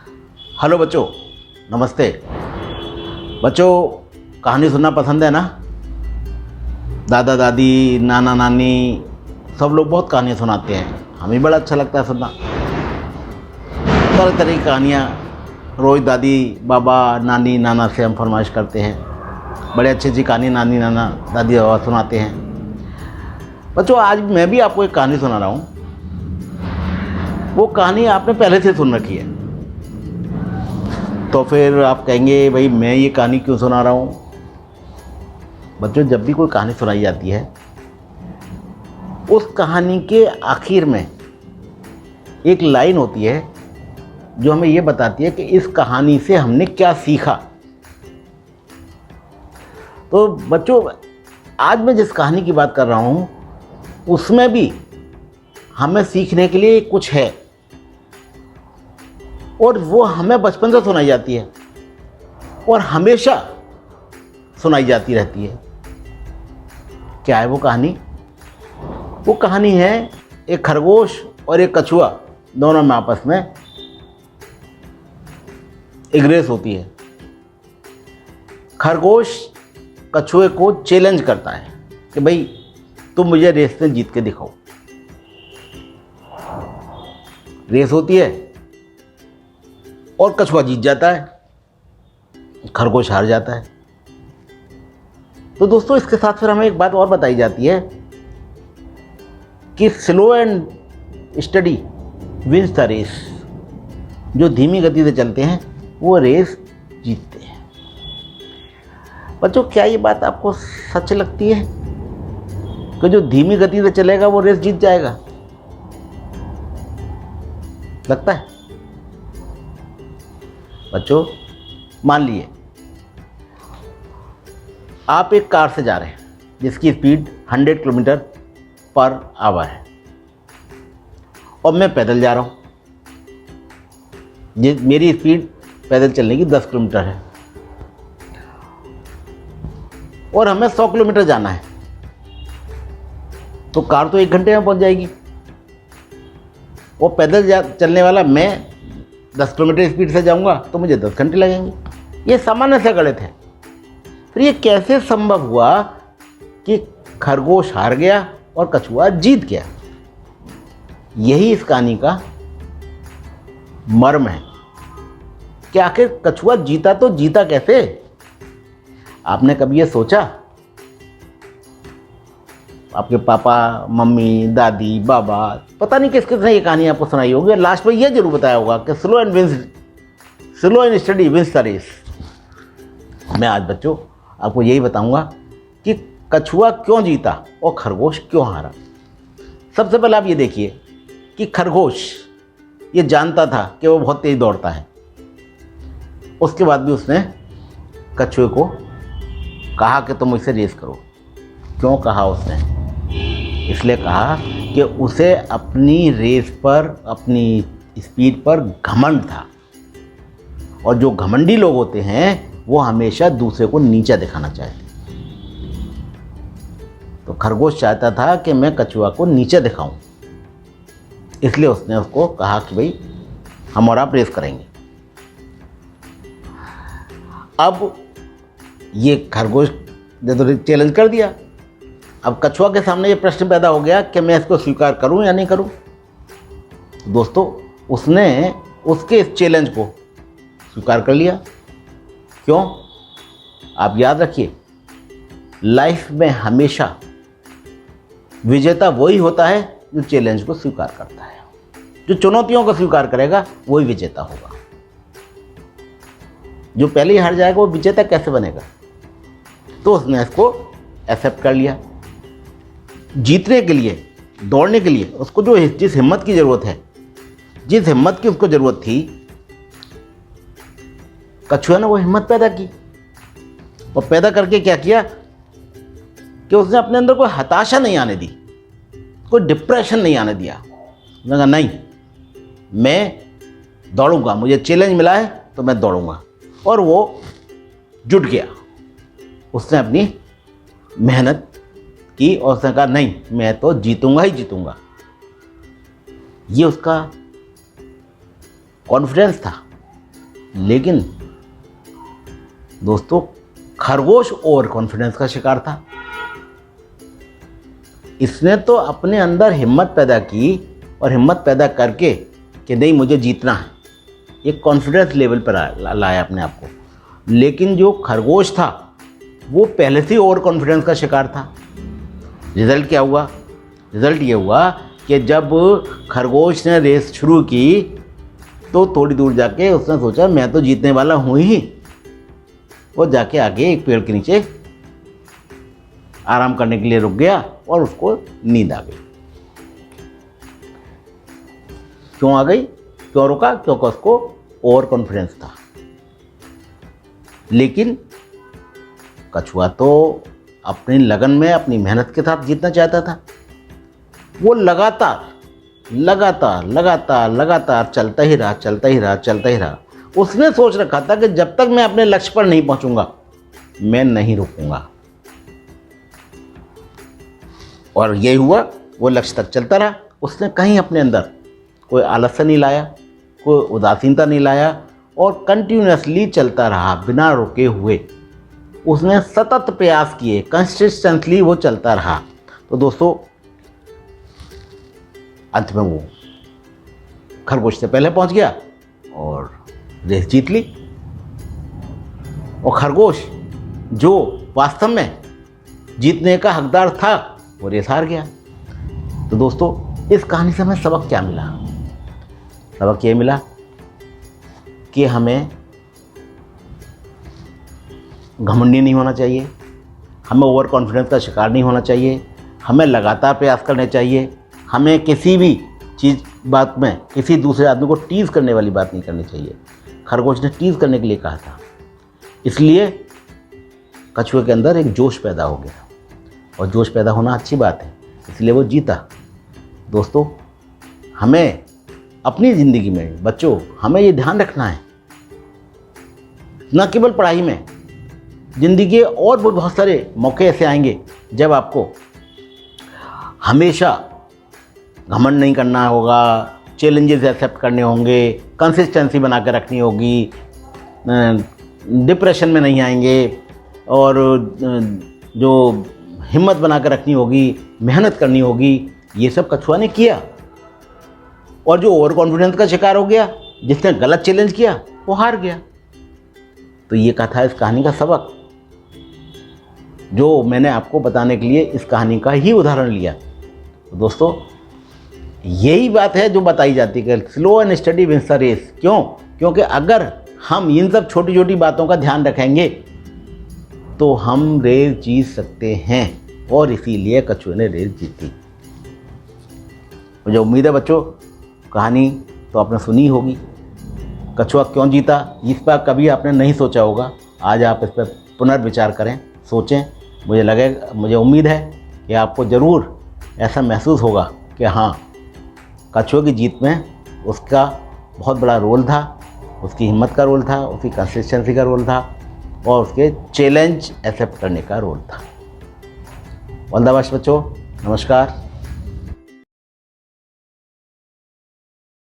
Hello बच्चों, नमस्ते। बच्चों, कहानी सुनना पसंद है ना? दादा दादी, नाना नानी सब लोग बहुत कहानियाँ सुनाते हैं। हमें बड़ा अच्छा लगता है सुनना। तरह तरह की कहानियाँ रोज़ दादी बाबा नानी नाना से हम फरमाइश करते हैं। बड़े अच्छी अच्छी कहानी नानी नाना दादी बाबा सुनाते हैं। बच्चों, आज मैं भी आपको एक कहानी सुना रहा हूँ। वो कहानी आपने पहले से सुन रखी है, तो फिर आप कहेंगे भाई मैं ये कहानी क्यों सुना रहा हूँ। बच्चों, जब भी कोई कहानी सुनाई जाती है, उस कहानी के आखिर में एक लाइन होती है जो हमें ये बताती है कि इस कहानी से हमने क्या सीखा। तो बच्चों, आज मैं जिस कहानी की बात कर रहा हूँ उसमें भी हमें सीखने के लिए कुछ है, और वो हमें बचपन से सुनाई जाती है और हमेशा सुनाई जाती रहती है। क्या है वो कहानी? वो कहानी है एक खरगोश और एक कछुआ, दोनों में आपस में एक रेस होती है। खरगोश कछुए को चैलेंज करता है कि भाई तुम मुझे रेस में जीत के दिखाओ। रेस होती है और कछुआ जीत जाता है, खरगोश हार जाता है। तो दोस्तों, इसके साथ फिर हमें एक बात और बताई जाती है कि slow and steady wins the race. जो धीमी गति से चलते हैं वो रेस जीतते हैं। बच्चों, क्या ये बात आपको सच लगती है कि जो धीमी गति से चलेगा वो रेस जीत जाएगा? लगता है? बच्चों, मान लिए आप एक कार से जा रहे हैं जिसकी स्पीड 100 किलोमीटर पर आवर है, और मैं पैदल जा रहा हूँ। मेरी स्पीड पैदल चलने की 10 किलोमीटर है और हमें 100 किलोमीटर जाना है, तो कार तो 1 घंटे में पहुँच जाएगी। वो पैदल चलने वाला मैं 10 किलोमीटर स्पीड से जाऊंगा तो मुझे 10 घंटे लगेंगे। ये सामान्य से गलत है। फिर ये कैसे संभव हुआ कि खरगोश हार गया और कछुआ जीत गया? यही इस कहानी का मर्म है कि आखिर कछुआ जीता तो जीता कैसे? आपने कभी ये सोचा? आपके पापा मम्मी दादी बाबा पता नहीं किस किसने ये कहानी आपको सुनाई होगी, और लास्ट में ये जरूर बताया होगा कि slow and steady wins the race. मैं आज बच्चों आपको यही बताऊंगा कि कछुआ क्यों जीता और खरगोश क्यों हारा। सबसे पहले आप ये देखिए कि खरगोश ये जानता था कि वो बहुत तेज दौड़ता है, उसके बाद भी उसने कछुए को कहा कि तुम मुझसे रेस करो। क्यों कहा उसने? इसलिए कहा कि उसे अपनी रेस पर, अपनी स्पीड पर घमंड था, और जो घमंडी लोग होते हैं वो हमेशा दूसरे को नीचा दिखाना चाहते हैं। तो खरगोश चाहता था कि मैं कछुआ को नीचे दिखाऊं, इसलिए उसने उसको कहा कि भाई हम और आप रेस करेंगे। अब ये खरगोश ने तो चैलेंज कर दिया। अब कछुआ के सामने ये प्रश्न पैदा हो गया कि मैं इसको स्वीकार करूं या नहीं करूं। दोस्तों, उसने उसके इस चैलेंज को स्वीकार कर लिया। क्यों? आप याद रखिए, लाइफ में हमेशा विजेता वही होता है जो चैलेंज को स्वीकार करता है। जो चुनौतियों को स्वीकार करेगा वही विजेता होगा। जो पहले ही हार जाएगा वो विजेता कैसे बनेगा? तो उसने इसको एक्सेप्ट कर लिया। जीतने के लिए, दौड़ने के लिए उसको जिस हिम्मत की ज़रूरत है, जिस हिम्मत की उसको ज़रूरत थी, कछुआ ने वो हिम्मत पैदा की। और पैदा करके क्या किया कि उसने अपने अंदर कोई हताशा नहीं आने दी, कोई डिप्रेशन नहीं आने दिया। उसने कहा नहीं, मैं दौड़ूंगा, मुझे चैलेंज मिला है तो मैं दौड़ूंगा। और वो जुट गया, उसने अपनी मेहनत की और उसने कहा नहीं, मैं तो जीतूंगा ही जीतूंगा। ये उसका कॉन्फिडेंस था लेकिन दोस्तों खरगोश ओवर कॉन्फिडेंस का शिकार था। इसने तो अपने अंदर हिम्मत पैदा की और हिम्मत पैदा करके कि नहीं मुझे जीतना है, एक कॉन्फिडेंस लेवल पर लाया अपने आप को। लेकिन जो खरगोश था वो पहले से ओवर कॉन्फिडेंस का शिकार था। रिज़ल्ट क्या हुआ? रिज़ल्ट ये हुआ कि जब खरगोश ने रेस शुरू की तो थोड़ी दूर जाके उसने सोचा मैं तो जीतने वाला हूँ ही, वो जाके आगे एक पेड़ के नीचे आराम करने के लिए रुक गया और उसको नींद आ गई। क्यों आ गई? क्यों रुका? क्योंकि उसको ओवर कॉन्फिडेंस था। लेकिन कछुआ तो अपनी लगन में अपनी मेहनत के साथ जीतना चाहता था। वो लगातार चलता ही रहा। उसने सोच रखा था कि जब तक मैं अपने लक्ष्य पर नहीं पहुंचूंगा मैं नहीं रुकूंगा। और यही हुआ, वो लक्ष्य तक चलता रहा। उसने कहीं अपने अंदर कोई आलस्य नहीं लाया, कोई उदासीनता नहीं लाया और कंटिन्यूअसली चलता रहा बिना रुके हुए। उसने सतत प्रयास किए, कंसिस्टेंटली वो चलता रहा। तो दोस्तों अंत में वो खरगोश से पहले पहुंच गया और रेस जीत ली। और खरगोश जो वास्तव में जीतने का हकदार था वो रेस हार गया। तो दोस्तों इस कहानी से हमें सबक क्या मिला? सबक ये मिला कि हमें घमंडी नहीं होना चाहिए, हमें ओवर कॉन्फिडेंस का शिकार नहीं होना चाहिए, हमें लगातार प्रयास करने चाहिए, हमें किसी भी बात में किसी दूसरे आदमी को टीज़ करने वाली बात नहीं करनी चाहिए। खरगोश ने टीज़ करने के लिए कहा था, इसलिए कछुए के अंदर एक जोश पैदा हो गया और जोश पैदा होना अच्छी बात है, इसलिए वो जीता। दोस्तों हमें अपनी ज़िंदगी में बच्चों हमें ये ध्यान रखना है, न केवल पढ़ाई में, ज़िंदगी के और बहुत सारे मौके ऐसे आएंगे जब आपको हमेशा घमंड नहीं करना होगा, चैलेंजेस एक्सेप्ट करने होंगे, कंसिस्टेंसी बना कर रखनी होगी, डिप्रेशन में नहीं आएंगे और जो हिम्मत बना कर रखनी होगी, मेहनत करनी होगी। ये सब कछुआ ने किया। और जो ओवर कॉन्फिडेंस का शिकार हो गया, जिसने गलत चैलेंज किया, वो हार गया। तो ये कथा इस कहानी का सबक जो मैंने आपको बताने के लिए इस कहानी का ही उदाहरण लिया। तो दोस्तों यही बात है जो बताई जाती है कि slow and steady wins the race. क्यों? क्योंकि अगर हम इन सब छोटी छोटी बातों का ध्यान रखेंगे तो हम रेस जीत सकते हैं, और इसीलिए कछुए ने रेस जीती। मुझे उम्मीद है बच्चों कहानी तो आपने सुनी होगी, कछुआ क्यों जीता इस पर कभी आपने नहीं सोचा होगा। आज आप इस पर पुनर्विचार करें, सोचें। मुझे उम्मीद है कि आपको ज़रूर ऐसा महसूस होगा कि हाँ कछुए की जीत में उसका बहुत बड़ा रोल था, उसकी हिम्मत का रोल था, उसकी कंसिस्टेंसी का रोल था और उसके चैलेंज एक्सेप्ट करने का रोल था। ऑल द बेस्ट बच्चों, नमस्कार।